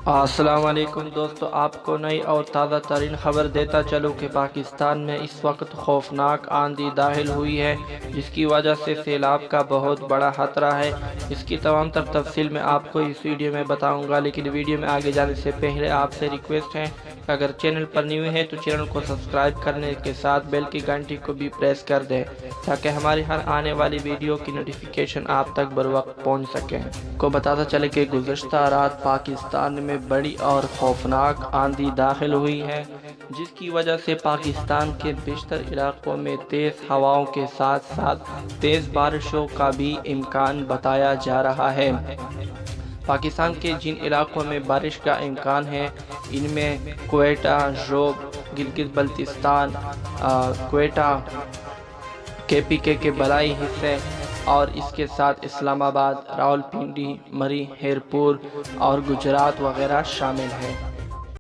السلام علیکم دوستو، آپ کو نئی اور تازہ ترین خبر دیتا چلوں کہ پاکستان میں اس وقت خوفناک آندھی داخل ہوئی ہے، جس کی وجہ سے سیلاب کا بہت بڑا خطرہ ہے۔ اس کی تمام تر تفصیل میں آپ کو اس ویڈیو میں بتاؤں گا، لیکن ویڈیو میں آگے جانے سے پہلے آپ سے ریکویسٹ ہے کہ اگر چینل پر نیو ہے تو چینل کو سبسکرائب کرنے کے ساتھ بیل کی گھنٹی کو بھی پریس کر دیں تاکہ ہماری ہر آنے والی ویڈیو کی نوٹیفیکیشن آپ تک بروقت پہنچ سکے۔ کو بتاتا چلے کہ گزشتہ رات پاکستان میں بڑی اور خوفناک آندھی داخل ہوئی ہے، جس کی وجہ سے پاکستان کے بیشتر علاقوں میں تیز ہواؤں کے ساتھ ساتھ تیز بارشوں کا بھی امکان بتایا جا رہا ہے۔ پاکستان کے جن علاقوں میں بارش کا امکان ہے ان میں کوئٹہ، جوب، گلگت بلتستان، کوئٹہ، KPK کے بالائی حصے اور اس کے ساتھ اسلام آباد، راولپنڈی، مری، ہیرپور اور گجرات وغیرہ شامل ہیں۔